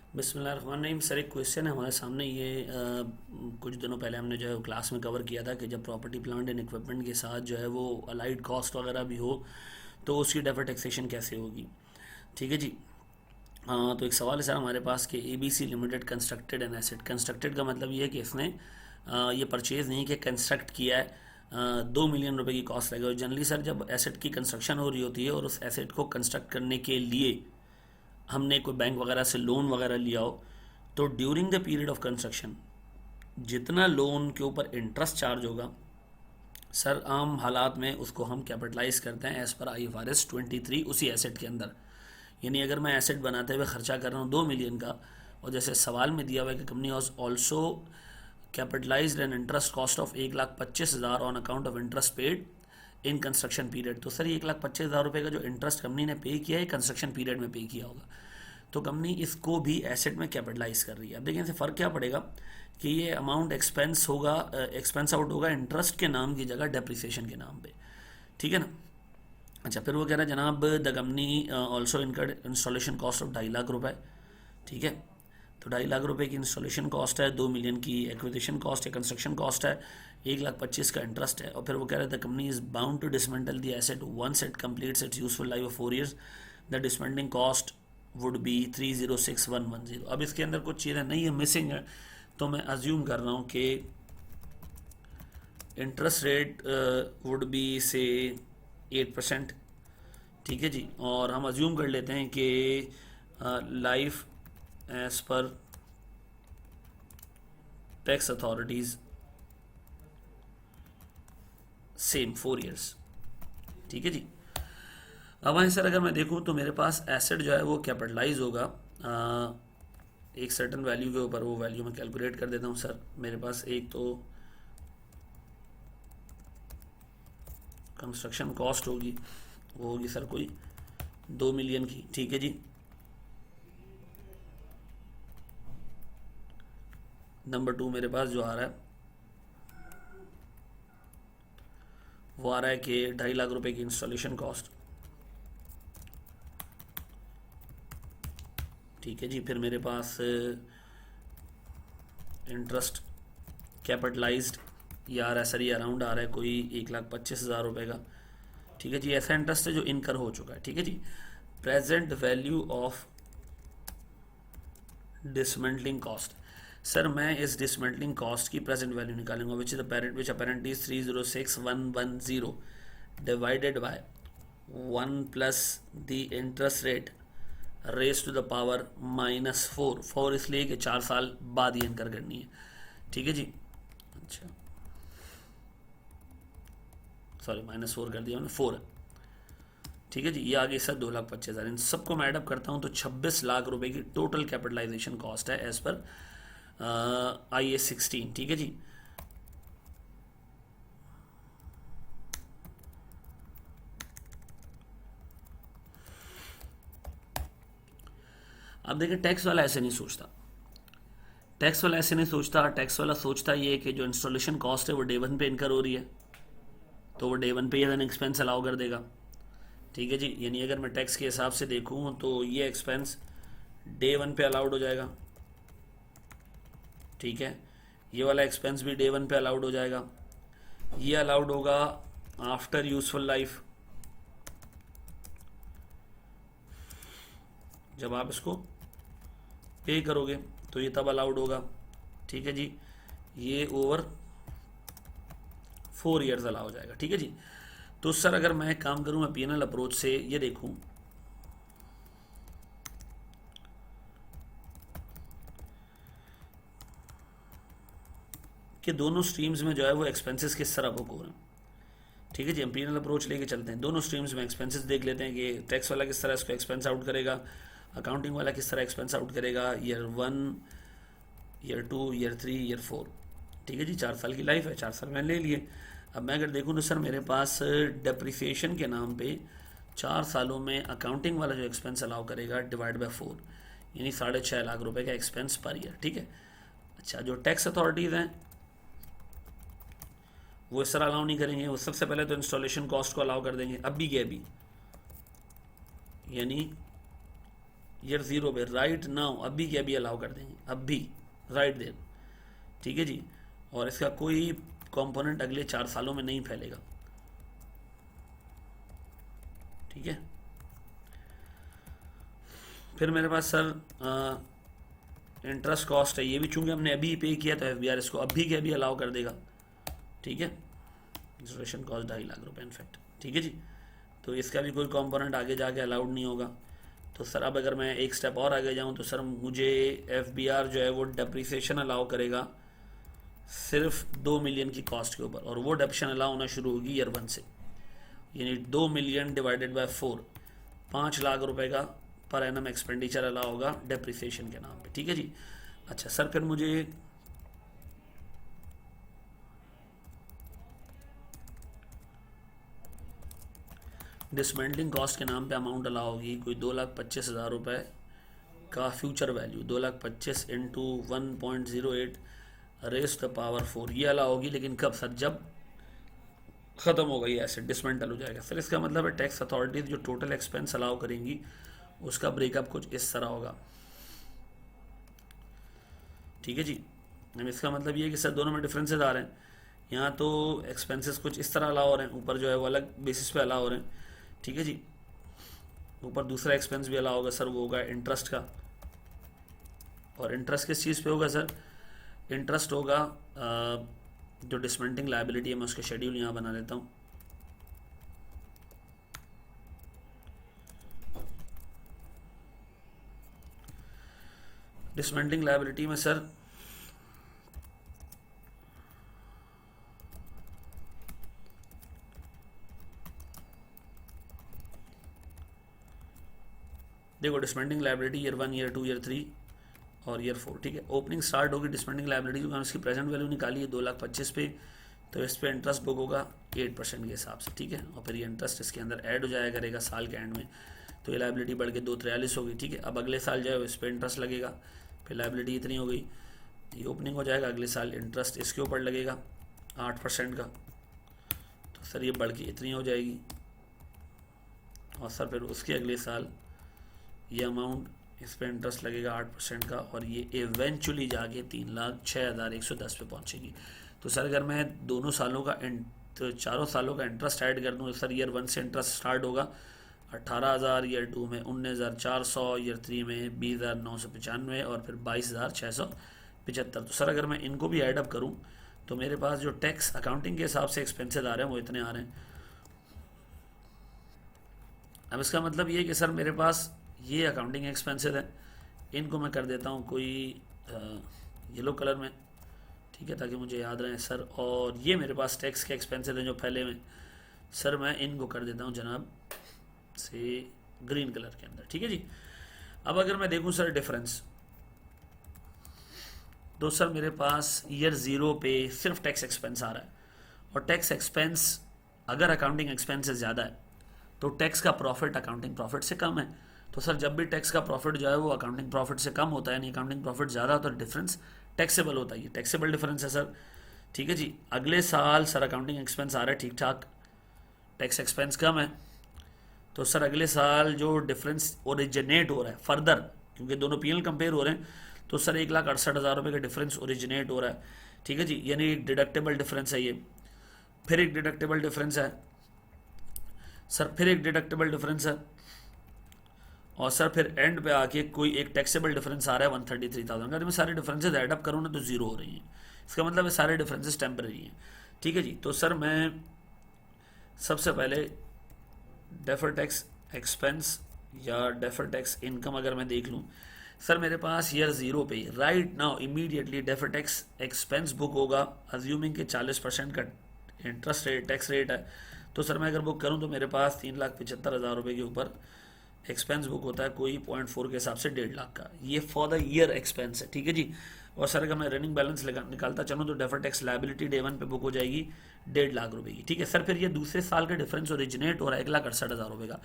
बिस्मिल्लाहिर्रहमानिर्रहीम। सर, एक क्वेश्चन है हमारे सामने। ये कुछ दिनों पहले हमने जो है क्लास में कवर किया था कि जब प्रॉपर्टी प्लांट एंड इक्विपमेंट के साथ जो है वो अलाइड कॉस्ट वगैरह भी हो तो उसकी डेफर टैक्सेशन कैसे होगी। ठीक है जी। तो एक सवाल है सर हमारे पास कि ABC limited constructed an asset. Constructed का मतलब ये है कि इसने ये परचेज़ नहीं कि कंस्ट्रक्ट किया है। 2 मिलियन रुपए की कॉस्ट लगेगी। जनरली सर जब एसेट की कंस्ट्रक्शन हो रही होती है और उस एसेट को कंस्ट्रक्ट करने के लिए हमने कोई बैंक वगैरह से लोन वगैरह लिया हो तो during the period of construction जितना लोन के ऊपर इंटरेस्ट चार्ज होगा सर आम हालात में उसको हम कैपिटलाइज करते हैं एज पर IFRS 23 उसी एसेट के अंदर। यानी अगर मैं एसेट बनाते हुए खर्चा कर रहा हूँ 2 मिलियन का और जैसे सवाल में दिया हुआ है कि company was also capitalised an interest cost of 1,25,000 on account of interest paid in construction period, तो सर ये 1,25,000 रुपये का जो इंटरेस्ट कंपनी ने पे किया है कंस्ट्रक्शन पीरियड में पे किया होगा, तो कंपनी इसको भी एसेट में कैपिटलाइज कर रही है। अब देखिए इससे फ़र्क क्या पड़ेगा कि ये अमाउंट एक्सपेंस होगा, एक्सपेंस आउट होगा इंटरेस्ट के नाम की जगह डेप्रिसिएशन के नाम पे। ठीक है ना। अच्छा, फिर वो कह रहा है जनाब the company also incurred installation cost of 2.5 lakh रुपए। ठीक है। तो 2.5 लाख रुपए की इंस्टॉलेशन कॉस्ट है, 2 मिलियन की एक्विजिशन कॉस्ट है, कंस्ट्रक्शन कॉस्ट है, 1,25,000 का इंटरेस्ट है। और फिर वो कह रहे हैं the company is bound to dismantle the asset once it completes its useful life of 4 years. The dismantling cost would be 306,110। अब इसके अंदर कुछ चीज़ें नहीं है, मिसिंग है, तो मैं अज्यूम कर रहा हूँ कि इंटरेस्ट रेट वुड बी से 8%। ठीक है जी। और हम अज्यूम कर लेते हैं कि life as per tax authorities same 4 years. ठीक है जी। अब वहीं सर अगर मैं देखूं तो मेरे पास एसेट जो है वो कैपिटलाइज होगा एक सर्टन वैल्यू के ऊपर। वो वैल्यू मैं कैलकुलेट कर देता हूं सर। मेरे पास एक तो कंस्ट्रक्शन कॉस्ट होगी, वो होगी सर कोई 2 मिलियन की। ठीक है जी। नंबर 2 मेरे पास जो आ रहा है वो आ रहा है कि 2.5 लाख रुपए की इंस्टॉलेशन कॉस्ट। ठीक है जी। फिर मेरे पास इंटरेस्ट कैपिटलाइज्ड ये आ रहा है सर, ये अराउंड आ रहा है कोई 1,25,000 रुपये का। ठीक है जी। ऐसा इंटरेस्ट है जो इनकर हो चुका है। ठीक है जी। Present value of dismantling cost. Sir मैं इस डिसमेंटलिंग कॉस्ट की प्रेजेंट वैल्यू निकालूंगा which apparently is 306,110 divided by 1 plus the interest rate raised to the power -4। इसलिए कि 4 साल बाद ही इनकर करनी है। ठीक है जी। अच्छा, सॉरी -4 कर दिया मैंने, 4 है। ठीक है जी। ये आगे सर 2,25,000, इन सबको मैं एडअप करता हूँ तो 26 लाख रुपए की टोटल कैपिटलाइजेशन कॉस्ट है एज पर IA-16। ठीक है जी। अब देखिए टैक्स वाला ऐसे नहीं सोचता। टैक्स वाला सोचता ये है कि जो इंस्टॉलेशन कॉस्ट है वो डे 1 पे इनकर हो रही है तो वो डे 1 पे ये एक्सपेंस अलाउ कर देगा। ठीक है जी। यानी अगर मैं टैक्स के हिसाब से देखूँ तो ये एक्सपेंस डे 1 पे अलाउड हो जाएगा। ठीक है। ये वाला एक्सपेंस भी डे 1 पे अलाउड हो जाएगा। ये अलाउड होगा आफ्टर यूजफुल लाइफ, जब आप इसको पे करोगे तो ये तब अलाउड होगा। ठीक है जी। ये ओवर 4 ईयर्स अलाउ हो जाएगा। ठीक है जी। तो सर अगर मैं काम करूं, मैं PNL अप्रोच से ये देखूं कि दोनों स्ट्रीम्स में जो है वो एक्सपेंसेस किस तरह बुक हो रहे हैं। ठीक है जी। हम PNL अप्रोच लेके चलते हैं, दोनों स्ट्रीम्स में एक्सपेंसेस देख लेते हैं कि टैक्स वाला किस तरह इसको एक्सपेंस आउट करेगा, अकाउंटिंग वाला किस तरह एक्सपेंस आउट करेगा, ईयर 1, ईयर 2, ईयर 3, ईयर 4। ठीक है जी। 4 साल की लाइफ है, 4 साल मैंने ले लिए। अब मैं अगर देखूँ तो सर मेरे पास डेप्रिसिएशन के नाम पे 4 सालों में अकाउंटिंग वाला जो एक्सपेंस अलाउ करेगा डिवाइड बाय 4, यानी 6.5 लाख रुपए का एक्सपेंस पर ईयर। ठीक है। अच्छा, जो टैक्स अथॉरिटीज़ हैं वो इस तरह अलाउ नहीं करेंगे। वो सबसे पहले तो इंस्टॉलेशन कॉस्ट को अलाउ कर देंगे, अब भी यानी ईयर 0 पे राइट नाउ अभी के अभी अलाउ कर देंगे, अभी राइट देर, ठीक है जी। और इसका कोई कंपोनेंट अगले 4 सालों में नहीं फैलेगा, ठीक है। फिर मेरे पास सर इंटरेस्ट कॉस्ट है, ये भी चूंकि हमने अभी पे किया तो एफबीआर इसको अभी के अभी अलाउ कर देगा, ठीक है। इंस्टॉलेशन कॉस्ट 2.5 लाख रुपए इनफैक्ट, ठीक है जी। तो इसका भी कोई कंपोनेंट आगे जाके अलाउड नहीं होगा। तो सर अब अगर मैं एक स्टेप और आगे जाऊं तो सर मुझे एफबीआर जो है वो डेप्रिसिएशन अलाउ करेगा सिर्फ 2 मिलियन की कॉस्ट के ऊपर, और वो डेप्शन अलाउ होना शुरू होगी ईयर 1 से, यानी 2 मिलियन डिवाइडेड बाय 4, 5 लाख रुपए का पर एनम एक्सपेंडिचर अलाउ होगा डेप्रिसिएशन के नाम पे, ठीक है जी। अच्छा सर फिर मुझे डिसमेंटलिंग कॉस्ट के नाम पे अमाउंट अलाउ होगी कोई 2,25,000 रुपये का future value, 2,25,000 into 1.08 raise the power 4, ये अलाउ होगी। लेकिन कब सर? जब ख़त्म हो गई एसेट, डिसमेंटल हो जाएगा। सर इसका मतलब है टैक्स अथॉरिटीज जो टोटल एक्सपेंस अलाउ करेंगी उसका ब्रेकअप कुछ इस तरह होगा, ठीक है जी। अब इसका मतलब ये है कि सर दोनों में डिफरेंसेस आ रहे हैं। यहाँ तो एक्सपेंसेस कुछ इस तरह अलाउ हो रहे हैं, ऊपर जो है वो अलग बेसिस पे अलाउ हो रहे हैं, ठीक है जी। ऊपर दूसरा एक्सपेंस भी अलाउ होगा सर, वो होगा इंटरेस्ट का। और इंटरेस्ट किस चीज़ पे होगा सर? इंटरेस्ट होगा जो डिसमेंटिंग लायबिलिटी है, मैं उसका शेड्यूल यहाँ बना लेता हूँ। डिसमेंटिंग लायबिलिटी में सर देखो डिसमेंटिंग लायबिलिटी ईयर 1, ईयर 2, ईयर 3 और ईयर 4, ठीक है। ओपनिंग स्टार्ट होगी डिसमेंटिंग लायबिलिटी, क्योंकि इसकी प्रेजेंट वैल्यू निकाली है 2,25,000 पे, तो इस पे इंटरेस्ट बुक होगा 8% के हिसाब से, ठीक है। और फिर ये इंटरेस्ट इसके अंदर ऐड हो जाया करेगा साल के एंड में, तो ये लायबिलिटी बढ़ के 2,43 होगी, ठीक है। अब अगले साल जो है इस पर इंटरेस्ट लगेगा, फिर लायबिलिटी इतनी हो गई, ये ओपनिंग हो जाएगा, अगले साल इंटरेस्ट इसके ऊपर लगेगा 8% का, तो सर ये बढ़ के इतनी हो जाएगी। और सर फिर उसके अगले साल ये अमाउंट इस पर इंटरेस्ट लगेगा 8% का, और ये इवेंचुअली जाके 3,06,110 पे पहुंचेगी। तो सर अगर मैं दोनों सालों का तो चारों सालों का इंटरेस्ट ऐड कर दूँ, सर ईयर 1 से इंटरेस्ट स्टार्ट होगा 18,000, ईयर 2 में 19,400, ईयर 3 में 20,995 और फिर 22,675। तो सर अगर मैं इनको भी ऐडअप करूँ तो मेरे पास जो टैक्स अकाउंटिंग के हिसाब से एक्सपेंसेस आ रहे हैं वो इतने आ रहे हैं। अब इसका मतलब ये है कि सर मेरे पास ये अकाउंटिंग एक्सपेंसेस हैं, इनको मैं कर देता हूँ कोई येलो कलर में, ठीक है, ताकि मुझे याद रहे सर। और ये मेरे पास टैक्स के एक्सपेंसेस हैं जो फैले हुए, सर मैं इनको कर देता हूँ जनाब से ग्रीन कलर के अंदर, ठीक है जी। अब अगर मैं देखूँ सर डिफरेंस, तो सर मेरे पास ईयर 0 पे सिर्फ टैक्स एक्सपेंस आ रहा है, और टैक्स एक्सपेंस अगर अकाउंटिंग एक्सपेंसेस ज़्यादा है तो टैक्स का प्रॉफिट अकाउंटिंग प्रॉफिट से कम है। तो सर जब भी टैक्स का प्रॉफिट जो है वो अकाउंटिंग प्रॉफिट से कम होता है, यानी अकाउंटिंग प्रॉफिट ज़्यादा होता है, तो डिफरेंस टैक्सेबल होता है, ये टैक्सेबल डिफरेंस है सर, ठीक है जी। अगले साल सर अकाउंटिंग एक्सपेंस आ रहा है ठीक ठाक, टैक्स एक्सपेंस कम है, तो सर अगले साल जो डिफरेंस ओरिजिनेट हो रहा है फर्दर, क्योंकि दोनों पीएल कंपेयर हो रहे हैं, तो सर 1,68,000 रुपये का डिफरेंस ओरिजिनेट हो रहा है, ठीक है जी। यानी डिडक्टेबल डिफरेंस है ये, फिर एक डिडक्टेबल डिफरेंस है सर, फिर एक डिडक्टेबल डिफरेंस है, और सर फिर एंड पे आके कोई एक टैक्सेबल डिफरेंस आ रहा है 133,000 का। मैं सारे डिफरेंसेस ऐडअप करूँ ना तो जीरो हो रही हैं, इसका मतलब है सारे डिफरेंसेस टेम्परेरी हैं, ठीक है जी। तो सर मैं सबसे पहले डेफर टैक्स एक्सपेंस या डेफर टैक्स इनकम अगर मैं देख लूँ, सर मेरे पास ईयर 0 पे right now immediately defer tax expense book होगा, अज्यूमिंग के 40% का इंटरेस्ट रेट टैक्स रेट है। तो सर मैं अगर बुक करूं तो मेरे पास 3,75,000 रुपये के ऊपर एक्सपेंस बुक होता है, कोई 0.4 के हिसाब से 1.5 लाख का, ये फॉर द ईयर एक्सपेंस है, ठीक है जी। और सर अगर मैं रनिंग बैलेंस निकालता चलूँ तो डेफर टैक्स लायबिलिटी डे 1 पे बुक हो जाएगी 1.5 लाख रुपये की, ठीक है। सर फिर ये दूसरे साल का डिफरेंस ओरिजिनेट हो रहा है 1,68,000 रुपये का,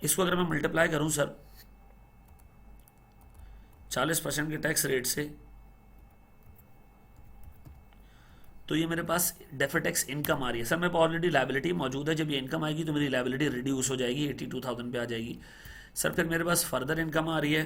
इसको अगर मैं मल्टीप्लाई करूँ सर 40% के टैक्स रेट से, तो ये मेरे पास डेफर टैक्स इनकम आ रही है। सर मेरे पास ऑलरेडी लायबिलिटी मौजूद है, जब ये इनकम आएगी तो मेरी लायबिलिटी रिड्यूस हो जाएगी, 82,000 पे आ जाएगी, सर फिर मेरे पास फर्दर इनकम आ रही है,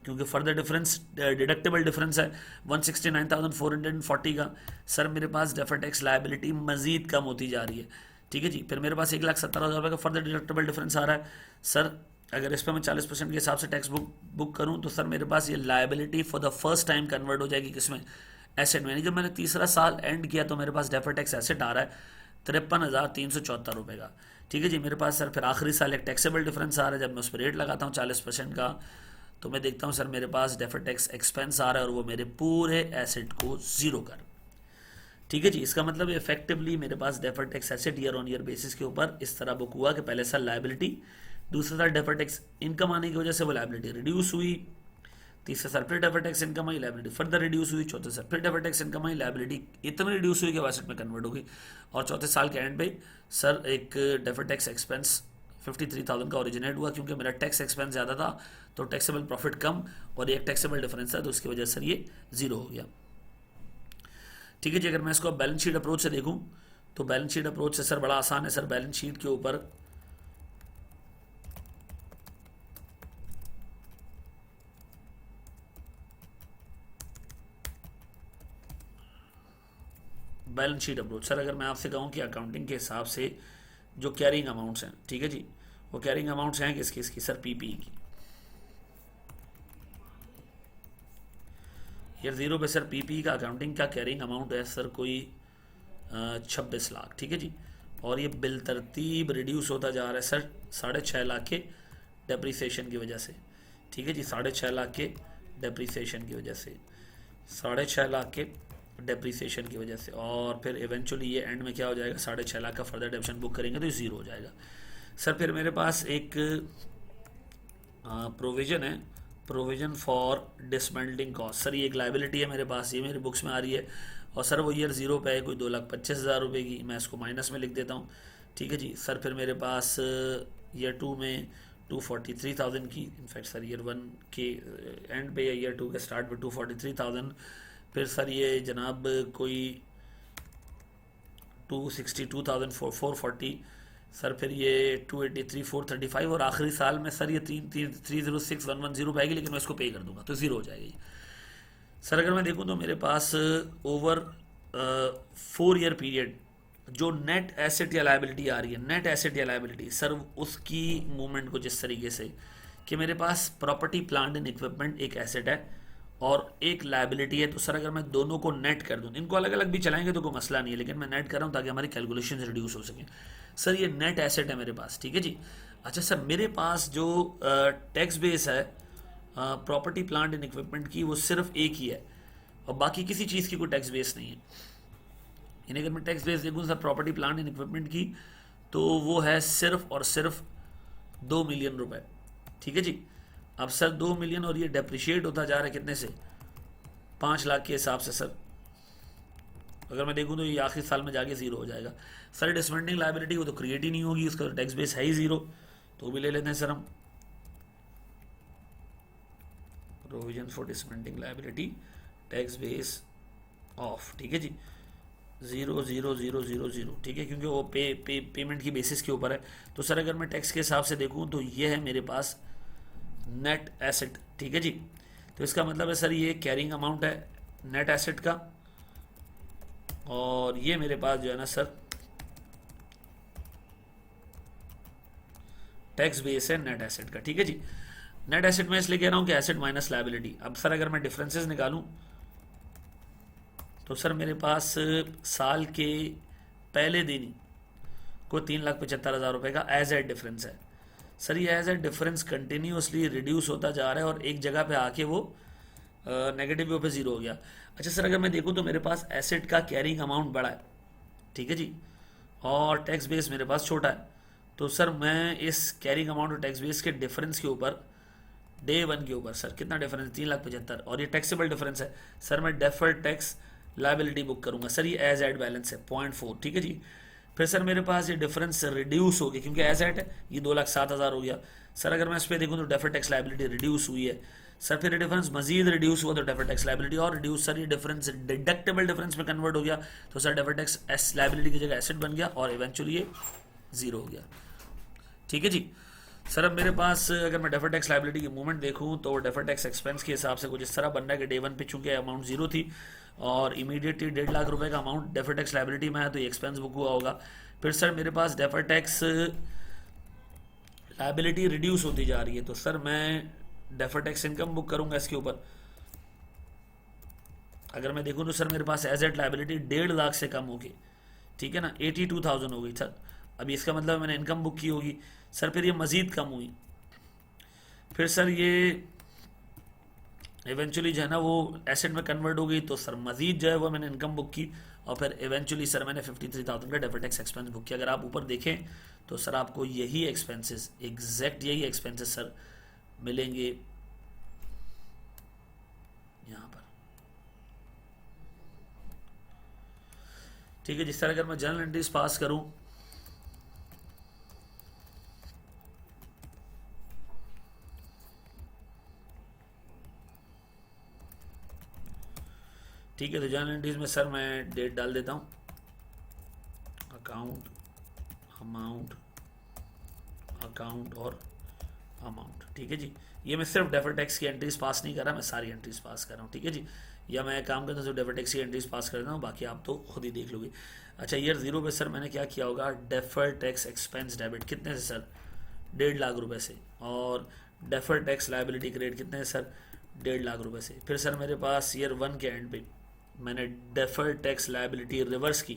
क्योंकि फर्दर डिफरेंस डिडक्टेबल डिफरेंस है 169,440 का। सर मेरे पास डेफर टैक्स लायबिलिटी मजीद कम होती जा रही है, ठीक है जी। फिर मेरे पास 1,70,000 रुपये का फर्दर डिडक्टेबल डिफरेंस आ रहा है। सर अगर इस पर मैं 40% के हिसाब से टैक्स बुक करूं तो सर मेरे पास ये liability for the first time convert हो जाएगी किसमें, एसेट में। जब मैंने तीसरा साल एंड किया तो मेरे पास डेफर टैक्स एसेट आ रहा है 53,374 रुपये का, ठीक है जी। मेरे पास सर फिर आखिरी साल एक टैक्सेबल डिफरेंस आ रहा है, जब मैं उस पर रेट लगाता हूँ 40% का, तो मैं देखता हूँ सर मेरे पास डेफर टैक्स एक्सपेंस आ रहा है और वो मेरे पूरे एसेट को ज़ीरो कर, ठीक है जी। इसका मतलब इफेक्टिवली मेरे पास defer tax asset year on year basis के ऊपर इस तरह बुक हुआ कि पहले साल लायबिलिटी, दूसरे साल डेफर टैक्स इनकम आने की वजह से वो लायबिलिटी रिड्यूस हुई, तीसरे साल फिर डेफर टैक्स इनकम आई, लायबिलिटी फर्दर रिड्यूस हुई, चौथे साल फिर डेफर टैक्स इनकम आई, लायबिलिटी इतनी रिड्यूस हुई कि वो एसेट में कन्वर्ट हो गई, और चौथे साल के एंड पे सर एक डेफर टैक्स एक्सपेंस 53,000 का ओरिजिनेट हुआ, क्योंकि मेरा टैक्स एक्सपेंस ज़्यादा था तो टैक्सेबल प्रॉफिट कम और एक टैक्सेबल डिफरेंस था, तो उसकी वजह से ये ज़ीरो हो गया, ठीक है जी। अगर मैं इसको बैलेंस शीट अप्रोच से देखूं तो बैलेंस शीट अप्रोच से सर बड़ा आसान है। सर बैलेंस शीट के ऊपर बैलेंस शीट अप्रोच, सर अगर मैं आपसे कहूं कि अकाउंटिंग के हिसाब से जो कैरिंग अमाउंट्स हैं, ठीक है जी, वो कैरिंग अमाउंट्स हैं किसकी, इसकी सर पीपीई की। ईयर ज़ीरो पे सर पीपीई का अकाउंटिंग का कैरिंग अमाउंट है सर कोई 26 लाख, ठीक है जी। और ये बिल तरतीब रिड्यूस होता जा रहा है सर 6.5 लाख के डेप्रीसिएशन की वजह से, ठीक है जी। 6.5 लाख के डेप्रीसिएशन की वजह से, 6.5 लाख के डेप्रीसिएशन की वजह से, और फिर इवेंचुअली ये एंड में क्या हो जाएगा, 6.5 लाख का फर्दर डेप्शन बुक करेंगे तो ये ज़ीरो हो जाएगा। सर फिर मेरे पास एक प्रोविज़न है, provision for dismantling cost. Sir ये एक लाइबिलिटी है मेरे पास, ये मेरे बुक्स में आ रही है, और सर वो ईयर ज़ीरो पे है कोई 2,25,000 रुपये की, मैं इसको माइनस में लिख देता हूँ, ठीक है जी। सर फिर मेरे पास ईयर टू में 243,000 की, इनफैक्ट सर ईयर वन के एंड पे या ईयर टू के स्टार्ट पे 243,000, फिर सर ये जनाब कोई 262,440, सर फिर ये 283,435, और आखिरी साल में सर ये 306,110 पाएगी, लेकिन मैं इसको पे कर दूंगा तो ज़ीरो हो जाएगी। सर अगर मैं देखूं तो मेरे पास ओवर 4 ईयर पीरियड जो नेट एसेट या लायबिलिटी आ रही है, नेट एसेट या लायबिलिटी, सर उसकी मूवमेंट को जिस तरीके से कि मेरे पास प्रॉपर्टी प्लांट एंड इक्विपमेंट एक एसेट है और एक लायबिलिटी है, तो सर अगर मैं दोनों को नेट कर दूं, इनको अलग अलग भी चलाएंगे तो कोई मसला नहीं है, लेकिन मैं नेट कर रहा हूं ताकि हमारी कैलकुलेशन रिड्यूस हो सके। सर ये नेट एसेट है मेरे पास, ठीक है जी। अच्छा सर मेरे पास जो टैक्स बेस है प्रॉपर्टी प्लांट एंड इक्विपमेंट की, वो सिर्फ एक ही है और बाकी किसी चीज़ की कोई टैक्स बेस नहीं है। यानी अगर मैं टैक्स बेस देखूँ sir property plant and equipment की, तो वो है सिर्फ और सिर्फ 2 मिलियन रुपए, ठीक है जी। अब सर 2 मिलियन और ये डेप्रिशिएट होता जा रहा है कितने से, 5 लाख के हिसाब से। सर अगर मैं देखूँ तो ये आखिरी साल में जाके ज़ीरो हो जाएगा। सर डिसमेंटलिंग लायबिलिटी वो तो क्रिएट ही नहीं होगी, उसका टैक्स बेस है ही ज़ीरो, तो भी ले लेते हैं सर हम। Provision for dismantling liability tax base of, ठीक है जी, 0,0,0,0,0, ठीक है, क्योंकि वो पेमेंट की बेसिस के ऊपर है। तो सर अगर मैं टैक्स के हिसाब से देखूँ तो ये है मेरे पास नेट एसेट, ठीक है जी। तो इसका मतलब है सर ये कैरिंग अमाउंट है नेट एसेट का, और ये मेरे पास जो है ना सर टैक्स बेस है नेट एसेट का, ठीक है जी। नेट एसेट में इसलिए कह रहा हूँ कि एसेट माइनस लायबिलिटी। अब सर अगर मैं डिफरेंसेस निकालूं तो सर मेरे पास साल के पहले दिन को 3,75,000 रुपये का एज एड डिफरेंस है। सर ये एज एड डिफरेंस कंटिन्यूसली रिड्यूस होता जा रहा है और एक जगह पे आके वो नेगेटिव पे ज़ीरो हो गया। अच्छा सर अगर मैं देखूँ तो मेरे पास एसेट का कैरिंग अमाउंट बड़ा है, ठीक है जी, और टैक्स बेस मेरे पास छोटा है। तो सर मैं इस कैरिंग अमाउंट और टैक्स बेस के डिफरेंस के ऊपर डे वन के ऊपर सर कितना डिफरेंस, 3,75,000, और ये टैक्सेबल डिफरेंस है, सर मैं डेफर्ड टैक्स लायबिलिटी बुक करूंगा। सर ये एज एड बैलेंस है 0.4, ठीक है जी। फिर सर मेरे पास ये डिफरेंस रिड्यूस हो गया क्योंकि एज एड है, ये 2,07,000 हो गया। सर अगर मैं इस पर देखूँ तो डेफर्ड टैक्स लायबिलिटी रिड्यूस हुई है। सर फिर ये डिफरेंस मजीद रिड्यूस हुआ तो डेफर्ड टैक्स लायबिलिटी और रिड्यूस, सर ये डिफरेंस डिडक्टेबल डिफरेंस में कन्वर्ट हो गया, तो सर डेफर्ड टैक्स लायबिलिटी की जगह एसेट बन गया और इवेंचुअली ये ज़ीरो हो गया, ठीक है जी। सर अब मेरे पास अगर मैं डेफर टैक्स लाइबिलिटी की मूवमेंट देखूं तो डेफर टैक्स एक्सपेंस के हिसाब से कुछ इस तरह बन रहा है कि डे वन पे चूंकि अमाउंट जीरो थी और इमीडिएटली 1.5 लाख रुपए का अमाउंट डेफर टैक्स लाइबिलिटी में है तो ये एक्सपेंस बुक हुआ होगा। फिर सर मेरे पास डेफर टैक्स लाइबिलिटी रिड्यूस होती जा रही है, तो सर मैं डेफर टैक्स इनकम बुक करूंगा इसके ऊपर। अगर मैं देखूं तो सर मेरे पास एसेट लाइबिलिटी 1.5 लाख से कम होगी, ठीक है ना, 82,000 हो गई सर। अभी इसका मतलब मैंने इनकम बुक की होगी सर, फिर ये मज़ीद कम हुई, फिर सर ये इवेंचुअली जो है ना वो एसेट में कन्वर्ट हो गई, तो सर मजीद जो है वो मैंने इनकम बुक की और फिर इवेंचुअली सर मैंने 53,000 का डेफर टैक्स एक्सपेंस बुक किया। अगर आप ऊपर देखें तो सर आपको यही एक्सपेंसेस, एग्जैक्ट यही एक्सपेंसेस सर मिलेंगे यहाँ पर, ठीक है। जिस तरह अगर मैं जर्नल एंट्रीज पास करूँ, ठीक है, तो जर्नल एंट्रीज में सर मैं डेट डाल देता हूँ, अकाउंट, अमाउंट, अकाउंट और अमाउंट, ठीक है जी। ये मैं सिर्फ डेफर टैक्स की एंट्रीज पास नहीं कर रहा, मैं सारी एंट्रीज पास कर रहा हूँ, ठीक है जी। या मैं काम करता हूँ सिर्फ डेफर टैक्स की एंट्रीज पास कर देता हूँ, बाकी आप तो खुद ही देख लोगे। अच्छा, ईयर जीरो पे सर मैंने क्या किया होगा, डेफर टैक्स एक्सपेंस डेबिट कितने से सर, 1.5 लाख रुपए से, और डेफर टैक्स लाइबिलिटी क्रेडिट कितने से सर, 1.5 लाख रुपए से। फिर सर मेरे पास ईयर वन के एंड पे मैंने डेफर टैक्स लाइबिलिटी रिवर्स की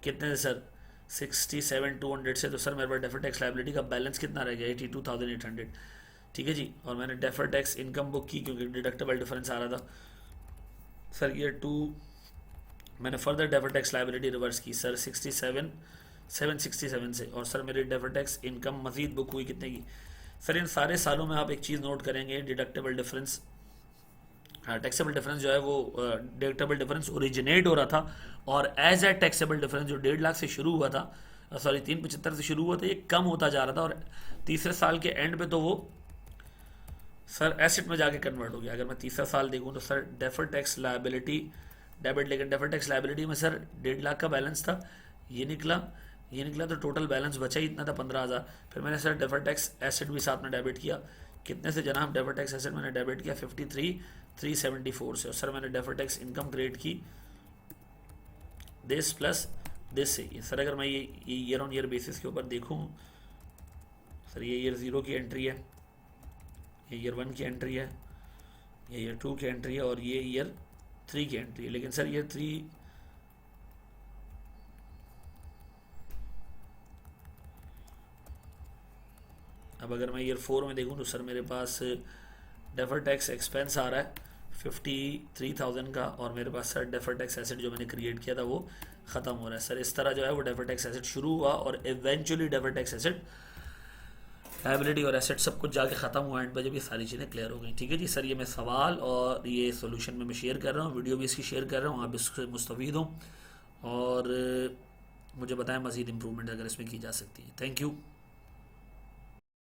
कितने से सर, 67,200 से, तो सर मेरे पास डेफर टैक्स लाइबिलिटी का बैलेंस कितना रह गया, 82,800, ठीक है जी। और मैंने डेफर टैक्स इनकम बुक की क्योंकि डिडक्टेबल डिफरेंस आ रहा था सर। ईयर टू मैंने further defer tax liability reverse की सर 767 से, और सर मेरी डेफर टैक्स इनकम मजीद बुक हुई कितने की सर। इन सारे सालों में आप एक चीज़ नोट करेंगे, डिडक्टेबल डिफरेंस, टैक्सेबल डिफरेंस जो है वो डिडक्टेबल डिफरेंस ओरिजिनेट हो रहा था, और एज ए टैक्सेबल डिफरेंस जो 1.5 लाख से शुरू हुआ था, सॉरी 375 से शुरू हुआ था, ये कम होता जा रहा था, और तीसरे साल के एंड पे तो वो सर एसेट में जाके कन्वर्ट हो गया। अगर मैं तीसरा साल देखूं तो sir defer tax liability debit, लेकिन डेफर टैक्स लाइबिलिटी में सर 1.5 लाख का बैलेंस था, ये निकला तो टोटल बैलेंस बचा ही इतना था 15,000। फिर मैंने सर डेफर टैक्स एसेट भी साथ में डेबिट किया, कितने से जनाब, डेफर टैक्स एसेट मैंने डेबिट किया 53,374 से, और सर मैंने डेफर टैक्स इनकम क्रिएट की दिस प्लस दिस से। सर अगर मैं ये ईयर ऑन ईयर बेसिस के ऊपर देखूँ सर, ये ईयर ज़ीरो की एंट्री है, ये ईयर वन की एंट्री है, ये ईयर टू की एंट्री है, और ये ईयर थ्री की एंट्री है। लेकिन सर ईयर थ्री अब अगर मैं ईयर फोर में देखूं तो सर मेरे पास डेफर टैक्स एक्सपेंस आ रहा है 53,000 का, और मेरे पास सर डेफर टैक्स एसेट जो मैंने क्रिएट किया था वो ख़त्म हो रहा है सर। इस तरह जो है वो डेफर टैक्स एसेट शुरू हुआ और eventually defer tax asset, liability और एसेट सब कुछ जाके ख़त्म हुआ एंड पे जब ये सारी चीज़ें क्लियर हो गई, ठीक है जी। सर ये मैं सवाल और ये सोल्यूशन में मैं शेयर कर रहा हूँ, वीडियो भी इसकी शेयर कर रहा हूँ, आप इससे मुस्तफ़ीद हों और मुझे बताएं मज़ीद इम्प्रूवमेंट अगर इसमें की जा सकती है। Thank you.